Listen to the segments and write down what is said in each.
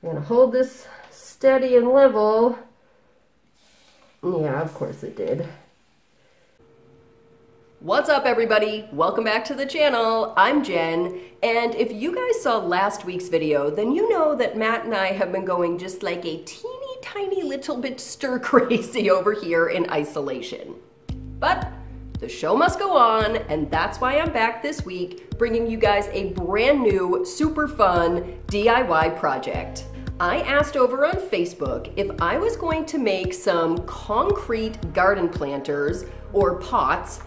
I'm going to hold this steady and level. Yeah, of course it did. What's up, everybody? Welcome back to the channel. I'm Jen, and if you guys saw last week's video, then you know that Matt and I have been going just like a teeny tiny little bit stir crazy over here in isolation. But the show must go on, and that's why I'm back this week bringing you guys a brand new, super fun DIY project. I asked over on Facebook if I was going to make some concrete garden planters or pots,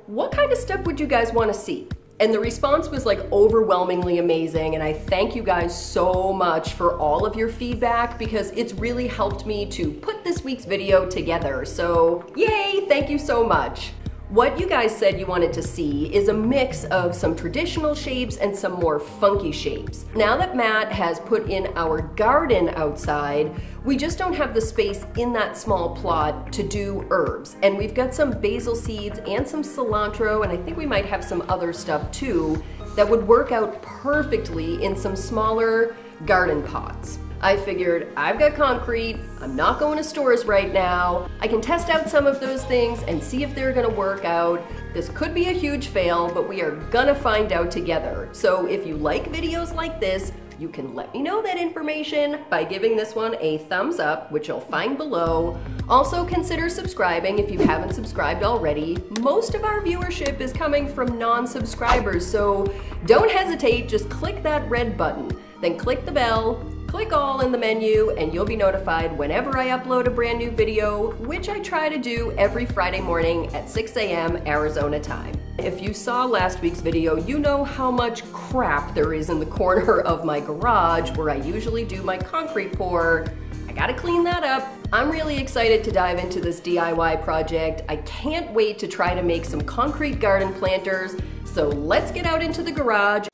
what kind of stuff would you guys want to see? And the response was like overwhelmingly amazing, and I thank you guys so much for all of your feedback because it's really helped me to put this week's video together. So yay, thank you so much. What you guys said you wanted to see is a mix of some traditional shapes and some more funky shapes. Now that Matt has put in our garden outside, we just don't have the space in that small plot to do herbs. And we've got some basil seeds and some cilantro, and I think we might have some other stuff too that would work out perfectly in some smaller garden pots. I figured I've got concrete, I'm not going to stores right now, I can test out some of those things and see if they're gonna work out. This could be a huge fail, but we are gonna find out together. So if you like videos like this, you can let me know that information by giving this one a thumbs up, which you'll find below. Also consider subscribing if you haven't subscribed already. Most of our viewership is coming from non-subscribers, so don't hesitate, just click that red button, then click the bell, click all in the menu, and you'll be notified whenever I upload a brand new video, which I try to do every Friday morning at 6 a.m. Arizona time. If you saw last week's video, you know how much crap there is in the corner of my garage where I usually do my concrete pour. I gotta clean that up. I'm really excited to dive into this DIY project. I can't wait to try to make some concrete garden planters, so let's get out into the garage.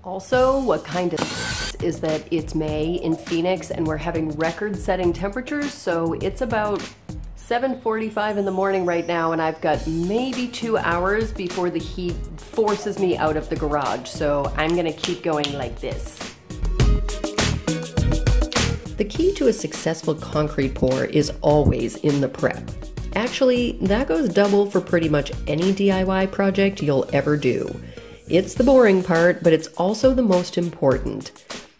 Also, what kind of is that it's May in Phoenix and we're having record-setting temperatures, so it's about 7:45 in the morning right now, and I've got maybe 2 hours before the heat forces me out of the garage, so I'm gonna keep going like this. The key to a successful concrete pour is always in the prep. Actually, that goes double for pretty much any DIY project you'll ever do. It's the boring part, but it's also the most important.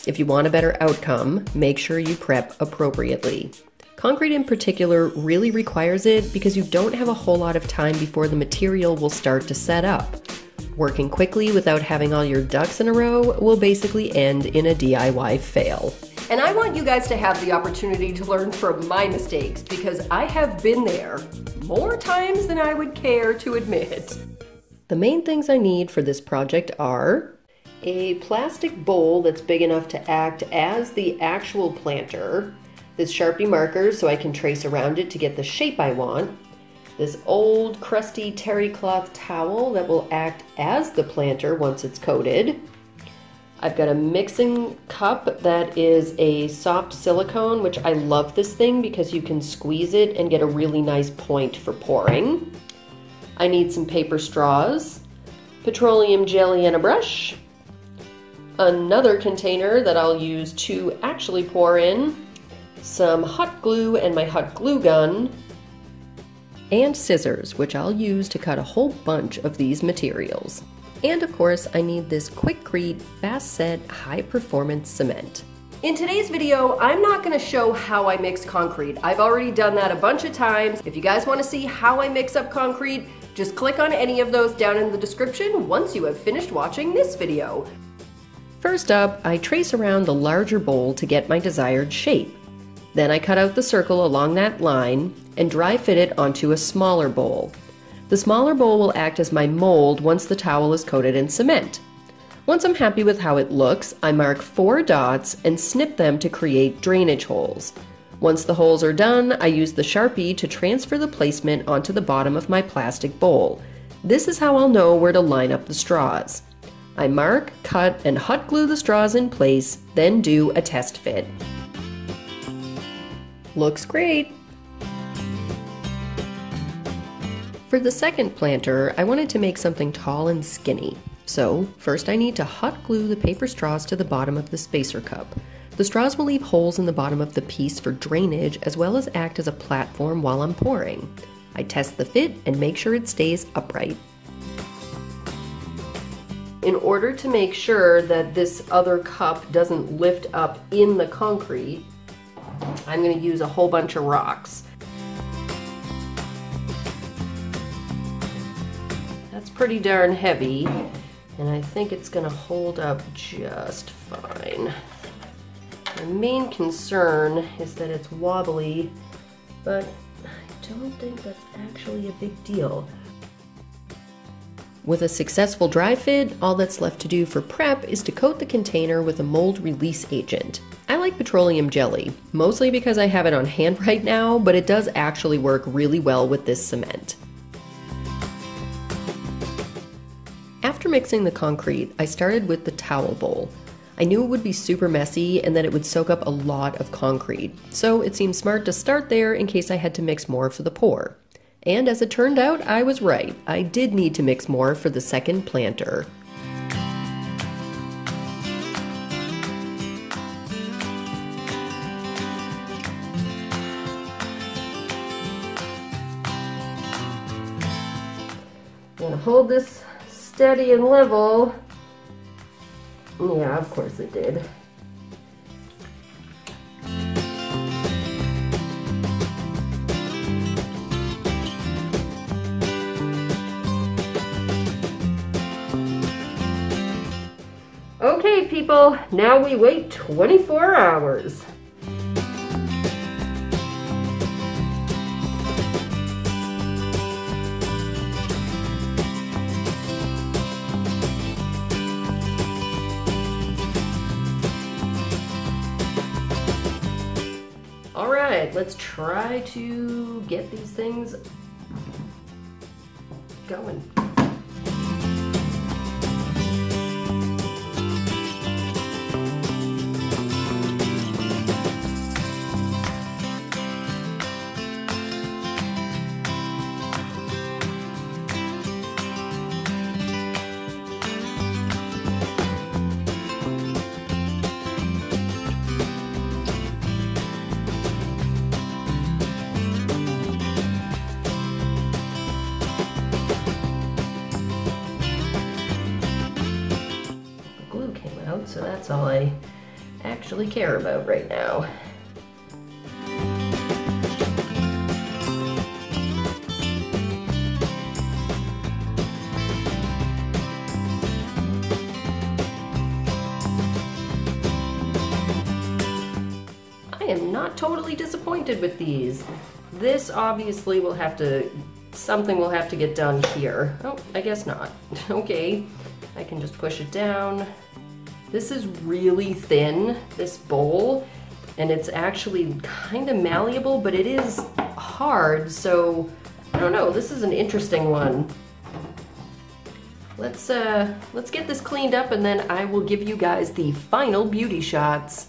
If you want a better outcome, make sure you prep appropriately. Concrete in particular really requires it because you don't have a whole lot of time before the material will start to set up. Working quickly without having all your ducks in a row will basically end in a DIY fail. And I want you guys to have the opportunity to learn from my mistakes because I have been there more times than I would care to admit. The main things I need for this project are a plastic bowl that's big enough to act as the actual planter, this Sharpie marker so I can trace around it to get the shape I want, this old crusty terry cloth towel that will act as the planter once it's coated. I've got a mixing cup that is a soft silicone, which I love this thing because you can squeeze it and get a really nice point for pouring. I need some paper straws, petroleum jelly and a brush, another container that I'll use to actually pour in, some hot glue and my hot glue gun, and scissors, which I'll use to cut a whole bunch of these materials. And of course, I need this Quikrete FastSet high-performance cement. In today's video, I'm not gonna show how I mix concrete. I've already done that a bunch of times. If you guys wanna see how I mix up concrete, just click on any of those down in the description once you have finished watching this video. First up, I trace around the larger bowl to get my desired shape. Then I cut out the circle along that line and dry fit it onto a smaller bowl. The smaller bowl will act as my mold once the towel is coated in cement. Once I'm happy with how it looks, I mark 4 dots and snip them to create drainage holes. Once the holes are done, I use the Sharpie to transfer the placement onto the bottom of my plastic bowl. This is how I'll know where to line up the straws. I mark, cut, and hot glue the straws in place, then do a test fit. Looks great! For the second planter, I wanted to make something tall and skinny. So first I need to hot glue the paper straws to the bottom of the spacer cup. The straws will leave holes in the bottom of the piece for drainage as well as act as a platform while I'm pouring. I test the fit and make sure it stays upright. In order to make sure that this other cup doesn't lift up in the concrete, I'm going to use a whole bunch of rocks. That's pretty darn heavy, and I think it's going to hold up just fine. My main concern is that it's wobbly, but I don't think that's actually a big deal. With a successful dry fit, all that's left to do for prep is to coat the container with a mold release agent. I like petroleum jelly, mostly because I have it on hand right now, but it does actually work really well with this cement. After mixing the concrete, I started with the towel bowl. I knew it would be super messy and that it would soak up a lot of concrete, so it seemed smart to start there in case I had to mix more for the pour. And as it turned out, I was right. I did need to mix more for the second planter. I'm gonna hold this steady and level. Yeah, of course it did. Okay, people, now we wait 24 hours. All right, let's try to get these things going. So that's all I actually care about right now. I am not totally disappointed with these. This obviously will have to, something will have to get done here. Oh, I guess not. Okay, I can just push it down. This is really thin, this bowl, and it's actually kind of malleable, but it is hard, so I don't know, this is an interesting one. Let's get this cleaned up and then I will give you guys the final beauty shots.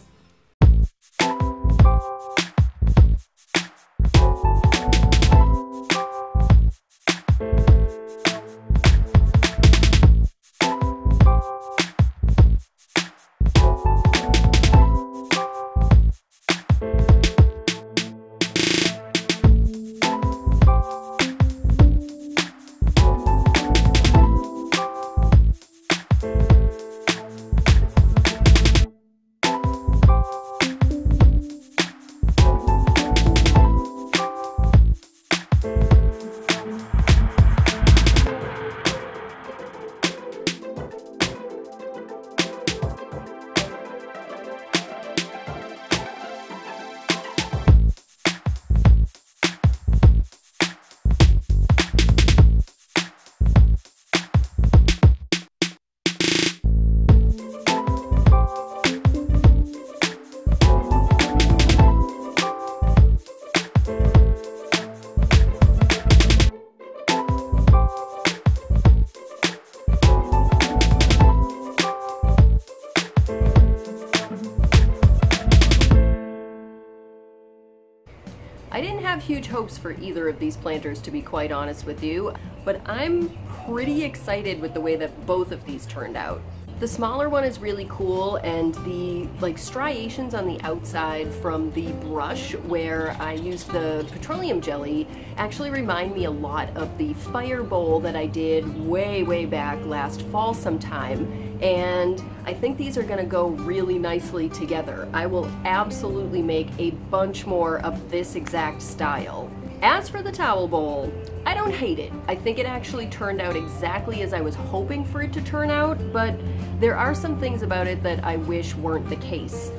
hopes for either of these planters, to be quite honest with you, but I'm pretty excited with the way that both of these turned out. The smaller one is really cool, and the striations on the outside from the brush where I used the petroleum jelly actually remind me a lot of the fire bowl that I did way back last fall sometime, and I think these are going to go really nicely together. I will absolutely make a bunch more of this exact style. As for the towel bowl, I don't hate it. I think it actually turned out exactly as I was hoping for it to turn out, but there are some things about it that I wish weren't the case.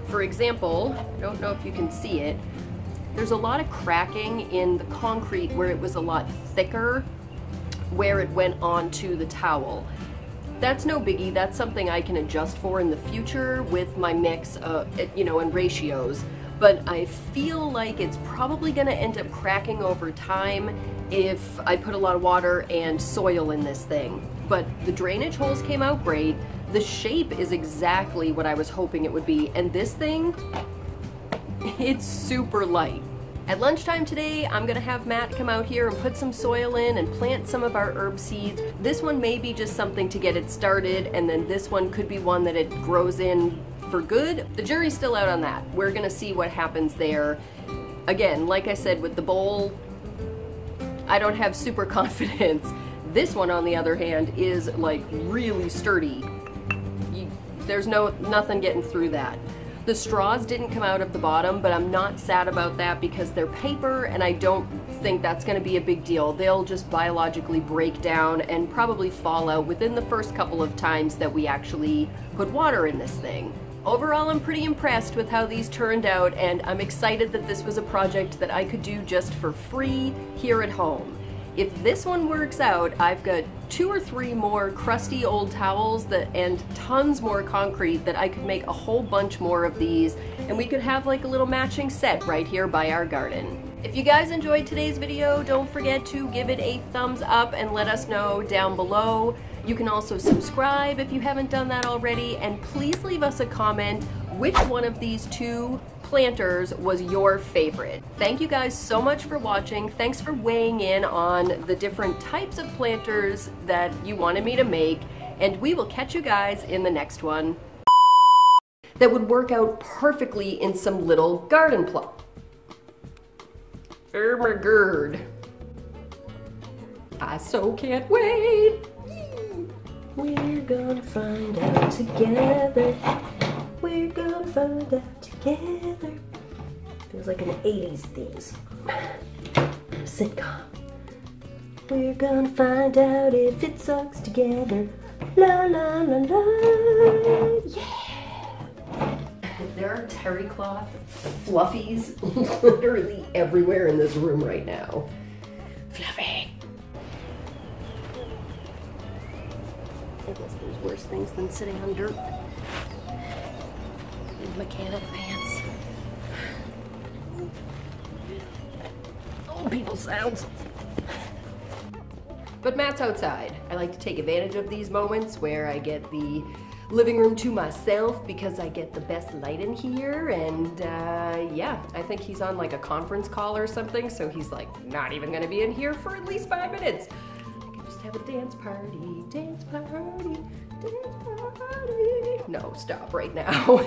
For example, I don't know if you can see it, there's a lot of cracking in the concrete where it was a lot thicker where it went onto the towel. That's no biggie. That's something I can adjust for in the future with my mix, and ratios. But I feel like it's probably going to end up cracking over time if I put a lot of water and soil in this thing. But the drainage holes came out great. The shape is exactly what I was hoping it would be. And this thing, it's super light. At lunchtime today, I'm gonna have Matt come out here and put some soil in and plant some of our herb seeds. This one may be just something to get it started, and then this one could be one that it grows in for good. The jury's still out on that. We're gonna see what happens there. Again, like I said, with the bowl, I don't have super confidence. This one, on the other hand, is like really sturdy. There's nothing getting through that. The straws didn't come out of the bottom, but I'm not sad about that because they're paper and I don't think that's going to be a big deal. They'll just biologically break down and probably fall out within the first couple of times that we actually put water in this thing. Overall, I'm pretty impressed with how these turned out, and I'm excited that this was a project that I could do just for free here at home. If this one works out, I've got 2 or 3 more crusty old towels and tons more concrete that I could make a whole bunch more of these, and we could have like a little matching set right here by our garden. If you guys enjoyed today's video, don't forget to give it a thumbs up and let us know down below. You can also subscribe if you haven't done that already, and please leave us a comment which one of these 2 planters was your favorite. Thank you guys so much for watching. Thanks for weighing in on the different types of planters that you wanted me to make, and we will catch you guys in the next one. That would work out perfectly in some little garden plot. Oh my god. I so can't wait. We're gonna find out together. We're gonna find out together. Feels like an 80s theme. Sitcom. We're gonna find out if it sucks together. La la la la. Yeah. There are terry cloth fluffies literally everywhere in this room right now. Fluffy. I guess there's worse things than sitting on dirt. Mechanic pants. Oh, people sounds. But Matt's outside. I like to take advantage of these moments where I get the living room to myself because I get the best light in here, and yeah, I think he's on like a conference call or something, so he's like not even gonna be in here for at least 5 minutes. I can just have a dance party, dance party, dance party. No, stop right now.